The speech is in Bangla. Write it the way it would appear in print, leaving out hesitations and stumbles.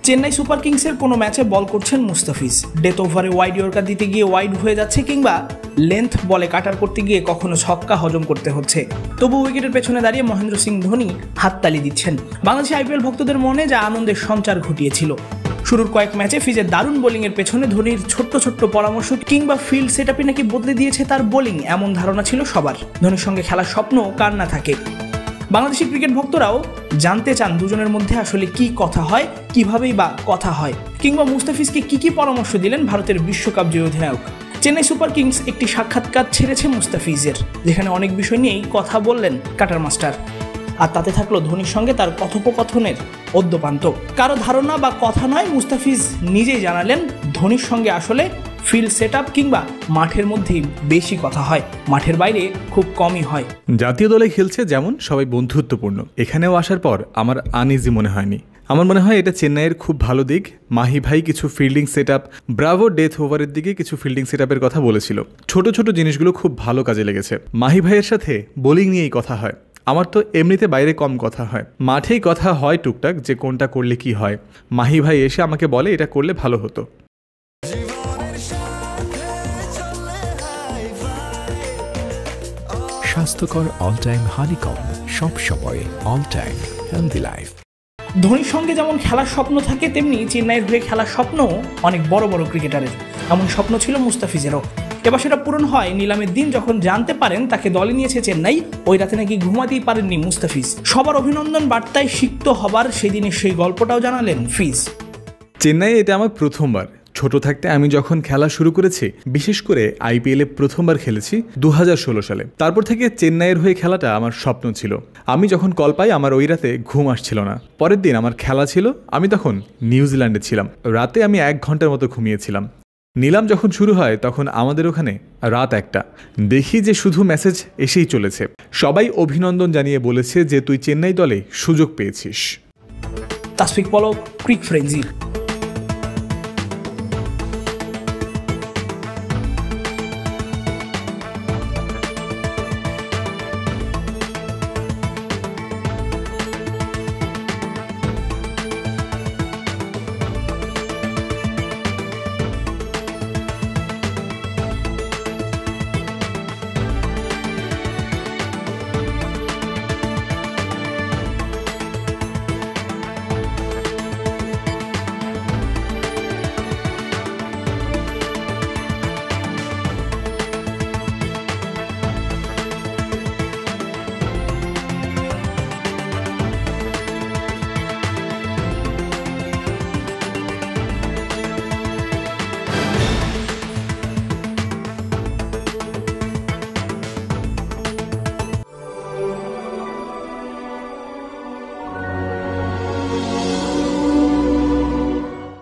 চেন্নাই সুপার কিংসের কোনো ম্যাচে বল করছেন মুস্তাফিজ, ডেথ ওভারে ওয়াইড ইয়র্কার দিতে গিয়ে ওয়াইড হয়ে যাচ্ছে কিংবা লেন্থ বলে কাটার করতে গিয়ে কখনো ছক্কা হজম করতে হচ্ছে, তবু উইকেটের পেছনে দাঁড়িয়ে মহেন্দ্র সিং ধোনি হাততালি দিচ্ছেন। বাংলাদেশি আইপিএল ভক্তদের মনে যা আনন্দের সঞ্চার ঘটিয়েছিল। শুরুর কয়েক ম্যাচে ফিজের দারুণ বোলিংয়ের পেছনে ধোনির ছোট্ট ছোট্ট পরামর্শ কিংবা ফিল্ড সেটআপই নাকি বদলে দিয়েছে তার বোলিং, এমন ধারণা ছিল সবার। ধোনির সঙ্গে খেলার স্বপ্ন কার না থাকে। বাংলাদেশি ক্রিকেট ভক্তরাও জানতে চান দুজনের মধ্যে আসলে কি কথা হয়, কিভাবেই বা কথা হয়, কিংবা মুস্তাফিজকে কি পরামর্শ দিলেন ভারতের বিশ্বকাপ জয়ী অধিনায়ক। চেন্নাই সুপার কিংস একটি সাক্ষাৎকার ছেড়েছে মুস্তাফিজের, যেখানে অনেক বিষয় নিয়েই কথা বললেন কাটার মাস্টার। আর তাতে থাকলো ধোনির সঙ্গে তার কথোপকথনের অদ্যপান্ত। কারো ধারণা বা কথা নয়, মুস্তাফিজ নিজেই জানালেন ধোনির সঙ্গে আসলে ফিল্ড সেটআপ কিংবা মাঠের মধ্যেই বেশি কথা হয়, মাঠের বাইরে খুব কমই হয়। জাতীয় দলে খেলছে যেমন সবাই বন্ধুত্বপূর্ণ, এখানেও আসার পর আমার আনইজি মনে হয়নি। আমার মনে হয় এটা চেন্নাইয়ের খুব ভালো দিক। মাহি ভাই কিছু ফিল্ডিং সেটআপ, ব্রাভো ডেথ ওভারের দিকে কিছু ফিল্ডিং সেটআপের কথা বলেছিল। ছোট ছোট জিনিসগুলো খুব ভালো কাজে লেগেছে। মাহি ভাইয়ের সাথে বোলিং নিয়েই কথা হয়। আমার তো এমনিতে বাইরে কম কথা হয়, মাঠেই কথা হয় টুকটাক, যে কোনটা করলে কি হয়। মাহি ভাই এসে আমাকে বলে এটা করলে ভালো হতো। স্বাস্থ্যকর অল টাইম হানিকম, সব সময় অল টাইম হেলদি লাইফ। ধোনির সঙ্গে যেমন খেলার স্বপ্ন থাকে, তেমনি চেন্নাইয়ের হয়ে খেলার স্বপ্নও অনেক বড় বড় ক্রিকেটারের। এমন স্বপ্ন ছিল মুস্তাফিজেরও। এবার সেটা পূরণ হয় নিলামের দিন, যখন জানতে পারেন তাকে দলে নিয়েছে চেন্নাই। ওই রাতে নাকি ঘুমাতেই পারেননি মুস্তাফিজ। সবার অভিনন্দন বার্তায় সিক্ত হবার সেদিনের সেই গল্পটাও জানালেন ফিজ। চেন্নাই এটা আমার প্রথমবার। ছোট থাকতে আমি যখন খেলা শুরু করেছি, বিশেষ করে আইপিএলে প্রথমবার খেলেছি 2016 সালে। তারপর থেকে চেন্নাইয়ের হয়ে খেলাটা আমার স্বপ্ন ছিল। আমি যখন কল পাই আমার ওই রাতে ঘুম আসছিল না। পরের দিন আমার খেলা ছিল, আমি তখন নিউজিল্যান্ডে ছিলাম। রাতে আমি 1 ঘন্টার মতো ঘুমিয়েছিলাম। নিলাম যখন শুরু হয় তখন আমাদের ওখানে রাত 1টা। দেখি যে শুধু মেসেজ এসেই চলেছে। সবাই অভিনন্দন জানিয়ে বলেছে যে তুই চেন্নাই দলে সুযোগ পেয়েছিস। তাসফিক পলক, ক্রিক ফ্রেঞ্জি।